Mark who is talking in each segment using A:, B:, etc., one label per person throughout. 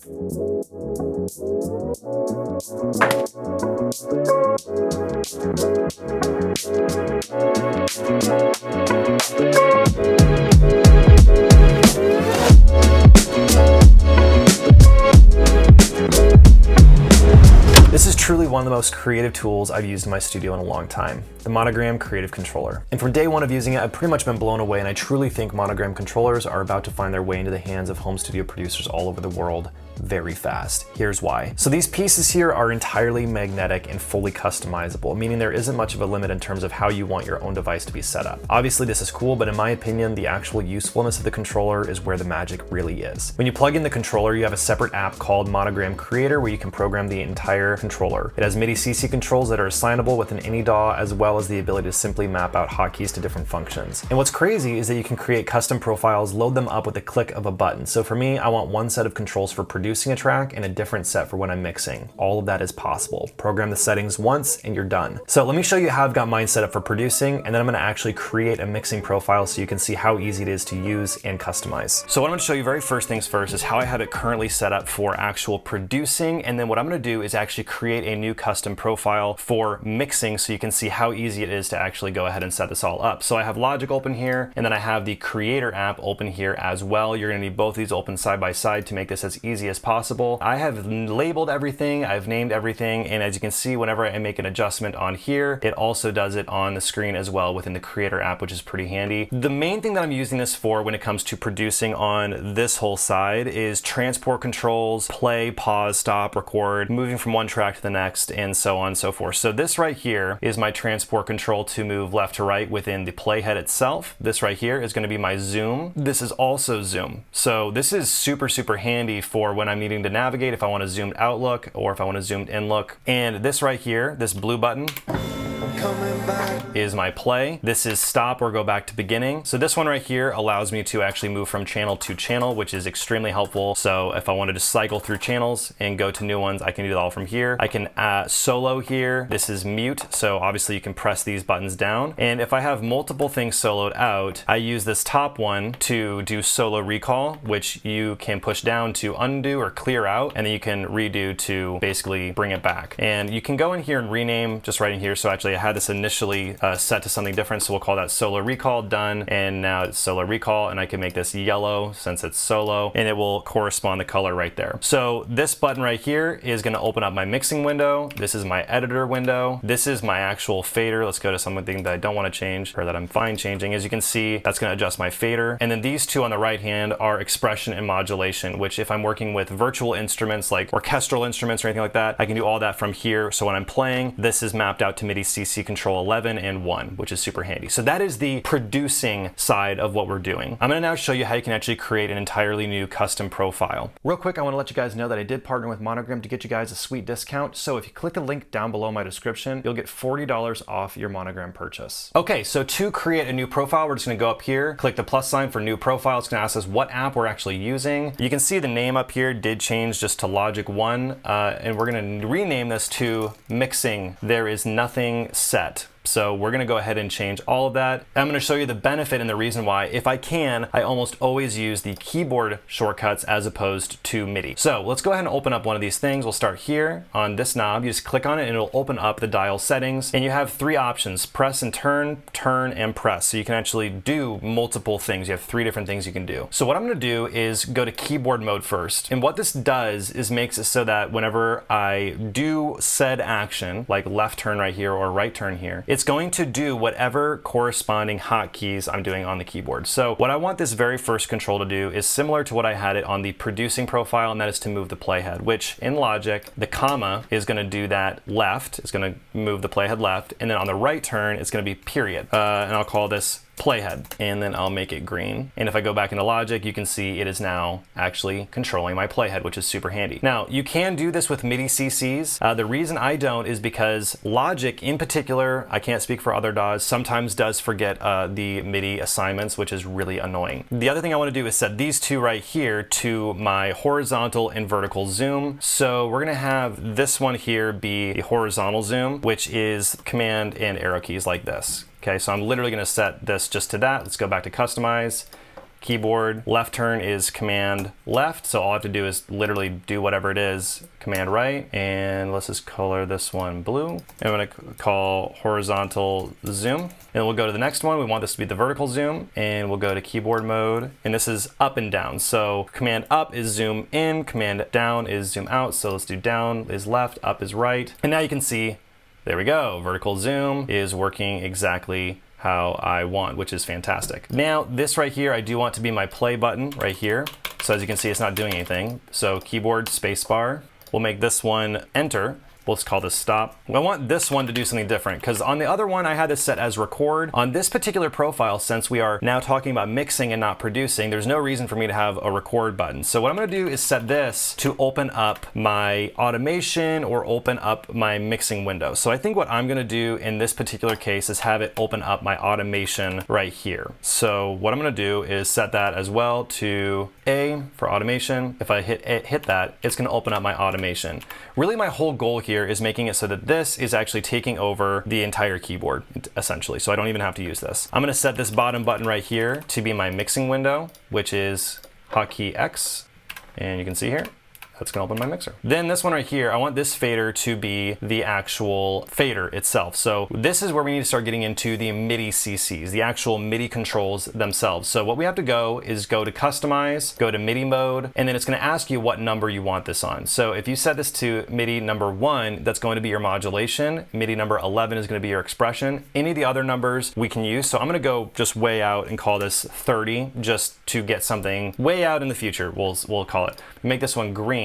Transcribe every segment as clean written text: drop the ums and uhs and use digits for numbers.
A: This is truly one of the most creative tools I've used in my studio in a long time, the Monogram Creative Controller. And from day one of using it, I've pretty much been blown away, and I truly think Monogram controllers are about to find their way into the hands of home studio producers all over the world very fast. Here's why. So these pieces here are entirely magnetic and fully customizable, meaning there isn't much of a limit in terms of how you want your own device to be set up. Obviously this is cool, but in my opinion, the actual usefulness of the controller is where the magic really is. When you plug in the controller, you have a separate app called Monogram Creator where you can program the entire controller. It has MIDI CC controls that are assignable with an any DAW, as well as the ability to simply map out hotkeys to different functions. And what's crazy is that you can create custom profiles, load them up with a click of a button. So for me, I want one set of controls for producing a track and a different set for when I'm mixing. All of that is possible. Program the settings once and you're done. So let me show you how I've got mine set up for producing, and then I'm gonna actually create a mixing profile so you can see how easy it is to use and customize. So what I'm gonna show you very first things first is how I have it currently set up for actual producing, and then what I'm gonna do is actually create a new custom profile for mixing so you can see how easy it is to actually go ahead and set this all up. So I have Logic open here, and then I have the Creator app open here as well. You're gonna need both of these open side by side to make this as easy as possible. I have labeled everything, I've named everything, and as you can see, whenever I make an adjustment on here, it also does it on the screen as well within the Creator app, which is pretty handy. The main thing that I'm using this for when it comes to producing on this whole side is transport controls, play, pause, stop, record, moving from one track to the next, and so on and so forth. So this right here is my transport control to move left to right within the playhead itself. This right here is going to be my zoom. This is also zoom. So this is super, super handy for when I'm needing to navigate, if I want a zoomed out look or if I want a zoomed in look. And this right here, this blue button, is my play. This is stop or go back to beginning. So this one right here allows me to actually move from channel to channel, which is extremely helpful. So if I wanted to cycle through channels and go to new ones, I can do that all from here. I can solo here. This is mute. So obviously you can press these buttons down. And if I have multiple things soloed out, I use this top one to do solo recall, which you can push down to undo or clear out, and then you can redo to basically bring it back. And you can go in here and rename just right in here. So actually I had this initially set to something different, so we'll call that solo recall, done, and now it's solo recall, and I can make this yellow since it's solo, and it will correspond the color right there. So this button right here is going to open up my mixing window. This is my editor window. This is my actual fader. Let's go to something that I don't want to change, or that I'm fine changing. As you can see, that's going to adjust my fader. And then these two on the right hand are expression and modulation, which if I'm working with virtual instruments like orchestral instruments or anything like that, I can do all that from here. So when I'm playing, this is mapped out to MIDI CC control 11 and 1, which is super handy. So that is the producing side of what we're doing. I'm gonna now show you how you can actually create an entirely new custom profile. Real quick, I wanna let you guys know that I did partner with Monogram to get you guys a sweet discount. So if you click the link down below my description, you'll get $40 off your Monogram purchase. Okay, so to create a new profile, we're just gonna go up here, click the plus sign for new profile. It's gonna ask us what app we're actually using. You can see the name up here did change just to Logic 1, and we're gonna rename this to Mixing. There is nothing set. So we're gonna go ahead and change all of that. I'm gonna show you the benefit and the reason why. If I can, I almost always use the keyboard shortcuts as opposed to MIDI. So let's go ahead and open up one of these things. We'll start here on this knob. You just click on it and it'll open up the dial settings. And you have three options: press and turn, and press. So you can actually do multiple things. You have three different things you can do. So what I'm gonna do is go to keyboard mode first. And what this does is makes it so that whenever I do said action, like left turn right here or right turn here, it's going to do whatever corresponding hotkeys I'm doing on the keyboard. So what I want this very first control to do is similar to what I had it on the producing profile, and that is to move the playhead, which in Logic, the comma is going to do that left. It's going to move the playhead left, and then on the right turn, it's going to be period. And I'll call this playhead, and then I'll make it green. And if I go back into Logic, you can see it is now actually controlling my playhead, which is super handy. Now, you can do this with MIDI CCs. The reason I don't is because Logic in particular, I can't speak for other DAWs, sometimes does forget the MIDI assignments, which is really annoying. The other thing I want to do is set these two right here to my horizontal and vertical zoom. So we're gonna have this one here be the horizontal zoom, which is command and arrow keys like this. Okay, so I'm literally gonna set this just to that. Let's go back to customize, keyboard. Left turn is command left, so all I have to do is literally do whatever it is, command right, and let's just color this one blue. And I'm gonna call horizontal zoom. And we'll go to the next one. We want this to be the vertical zoom, and we'll go to keyboard mode, and this is up and down. So command up is zoom in, command down is zoom out. So let's do down is left, up is right. And now you can see, there we go. Vertical zoom is working exactly how I want, which is fantastic. Now this right here, I do want to be my play button right here. So as you can see, it's not doing anything. So keyboard spacebar, we'll make this one enter. Let's call this stop. I want this one to do something different because on the other one, I had this set as record. On this particular profile, since we are now talking about mixing and not producing, there's no reason for me to have a record button. So what I'm gonna do is set this to open up my automation or open up my mixing window. So I think what I'm gonna do in this particular case is have it open up my automation right here. So what I'm gonna do is set that as well to A for automation. If I hit that, it's gonna open up my automation. Really my whole goal here is making it so that this is actually taking over the entire keyboard, essentially. So I don't even have to use this. I'm gonna set this bottom button right here to be my mixing window, which is hotkey X. And you can see here, that's gonna open my mixer. Then this one right here, I want this fader to be the actual fader itself. So this is where we need to start getting into the MIDI CCs, the actual MIDI controls themselves. So what we have to go is go to customize, go to MIDI mode, and then it's gonna ask you what number you want this on. So if you set this to MIDI number 1, that's going to be your modulation. MIDI number 11 is gonna be your expression. Any of the other numbers we can use. So I'm gonna go just way out and call this 30, just to get something way out in the future, we'll call it. Make this one green.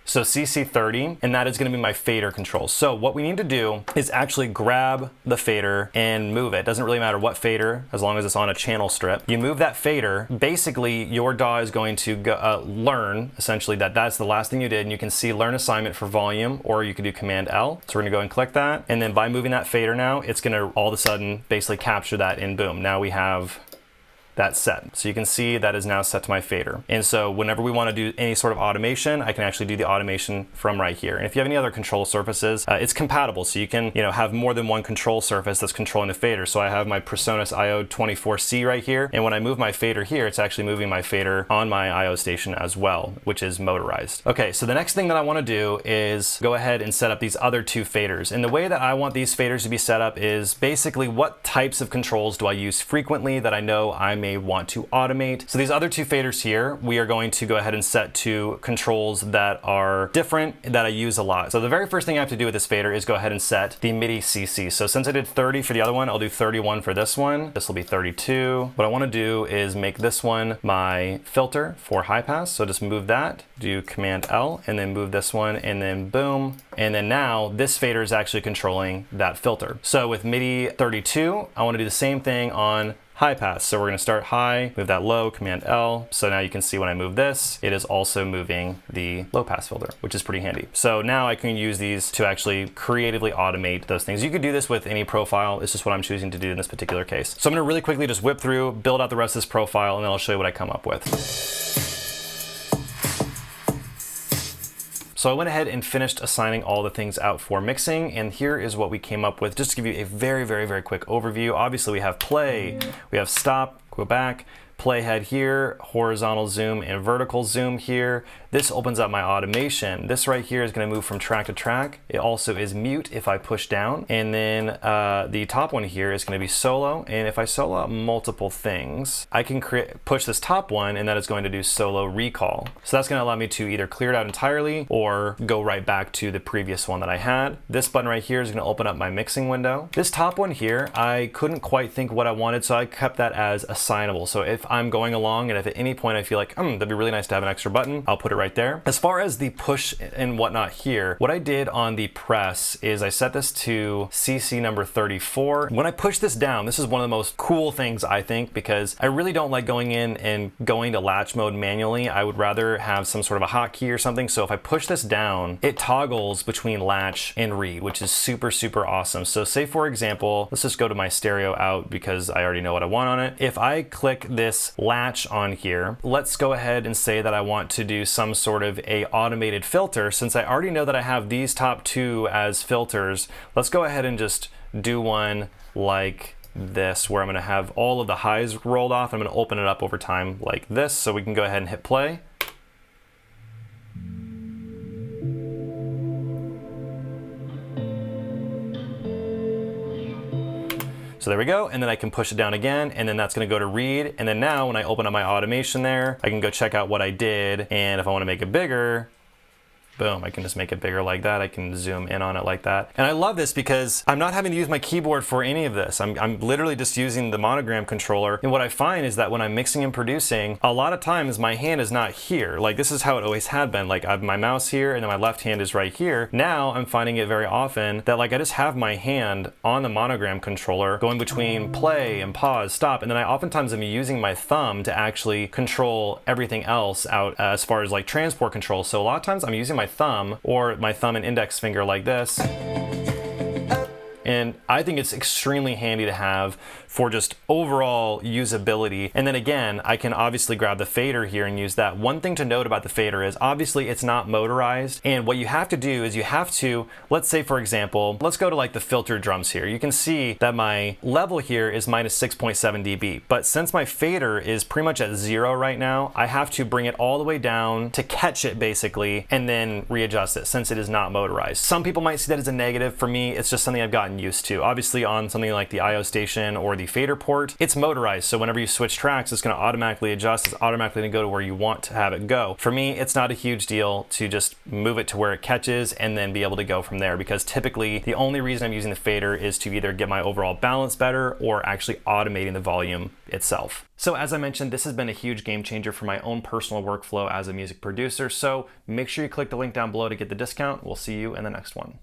A: So CC30, and that is gonna be my fader control. So what we need to do is actually grab the fader and move it. Doesn't really matter what fader, as long as it's on a channel strip. You move that fader, basically your DAW is going to go, learn, essentially, that's the last thing you did, and you can see learn assignment for volume, or you can do Command L. So we're gonna go and click that, and then by moving that fader now, it's gonna all of a sudden basically capture that, and boom, now we have that's set. So you can see that is now set to my fader. And so whenever we want to do any sort of automation, I can actually do the automation from right here. And if you have any other control surfaces, it's compatible. So you can, have more than one control surface that's controlling the fader. So I have my PreSonus IO 24C right here. And when I move my fader here, it's actually moving my fader on my IO station as well, which is motorized. Okay, so the next thing that I want to do is go ahead and set up these other two faders. And the way that I want these faders to be set up is basically what types of controls do I use frequently that I know I may want to automate. So these other two faders here, we are going to go ahead and set to controls that are different, that I use a lot. So the very first thing I have to do with this fader is go ahead and set the MIDI CC. So since I did 30 for the other one, I'll do 31 for this one. This will be 32. What I want to do is make this one my filter for high pass. So just move that, do Command L, and then move this one, and then boom. And then now this fader is actually controlling that filter. So with MIDI 32, I want to do the same thing on high pass. So we're going to start high, move that low, Command L. So now you can see when I move this, it is also moving the low pass filter, which is pretty handy. So now I can use these to actually creatively automate those things. You could do this with any profile. It's just what I'm choosing to do in this particular case. So I'm going to really quickly just whip through, build out the rest of this profile, and then I'll show you what I come up with. So I went ahead and finished assigning all the things out for mixing, and here is what we came up with, just to give you a very, very, very quick overview. Obviously we have play, we have stop, go back, playhead here, horizontal zoom and vertical zoom here. This opens up my automation. This right here is going to move from track to track. It also is mute if I push down. And then the top one here is going to be solo. And if I solo out multiple things, I can push this top one, and that is going to do solo recall. So that's going to allow me to either clear it out entirely or go right back to the previous one that I had. This button right here is going to open up my mixing window. This top one here, I couldn't quite think what I wanted, so I kept that as assignable. So if I'm going along and if at any point I feel like, that'd be really nice to have an extra button, I'll put it right there. As far as the push and whatnot here, what I did on the press is I set this to CC number 34. When I push this down, this is one of the most cool things I think, because I really don't like going in and going to latch mode manually. I would rather have some sort of a hotkey or something. So if I push this down, it toggles between latch and read, which is super, super awesome. So say for example, let's just go to my stereo out because I already know what I want on it. If I click this latch on here, let's go ahead and say that I want to do some sort of a automated filter. Since I already know that I have these top two as filters, let's go ahead and just do one like this where I'm gonna have all of the highs rolled off. I'm gonna open it up over time like this, so we can go ahead and hit play. So there we go, and then I can push it down again, and then that's gonna go to read, and then now when I open up my automation there, I can go check out what I did, and if I wanna make it bigger, boom, I can just make it bigger like that. I can zoom in on it like that. And I love this because I'm not having to use my keyboard for any of this. I'm literally just using the Monogram controller. And what I find is that when I'm mixing and producing, a lot of times my hand is not here. Like this is how it always had been. Like I have my mouse here and then my left hand is right here. Now I'm finding it very often that like I just have my hand on the Monogram controller going between play and pause, stop. And then I oftentimes am using my thumb to actually control everything else out as far as like transport control. So a lot of times I'm using my thumb or my thumb and index finger like this. And I think it's extremely handy to have for just overall usability. And then again, I can obviously grab the fader here and use that. One thing to note about the fader is obviously it's not motorized. And what you have to do is you have to, let's say for example, let's go to like the filtered drums here. You can see that my level here is minus 6.7 dB. But since my fader is pretty much at 0 right now, I have to bring it all the way down to catch it basically, and then readjust it since it is not motorized. Some people might see that as a negative. For me, it's just something I've gotten used to. Obviously on something like the IO station or the fader port, it's motorized. So whenever you switch tracks, it's gonna automatically adjust. It's automatically gonna go to where you want to have it go. For me, it's not a huge deal to just move it to where it catches and then be able to go from there, because typically the only reason I'm using the fader is to either get my overall balance better or actually automating the volume itself. So as I mentioned, this has been a huge game changer for my own personal workflow as a music producer. So make sure you click the link down below to get the discount. We'll see you in the next one.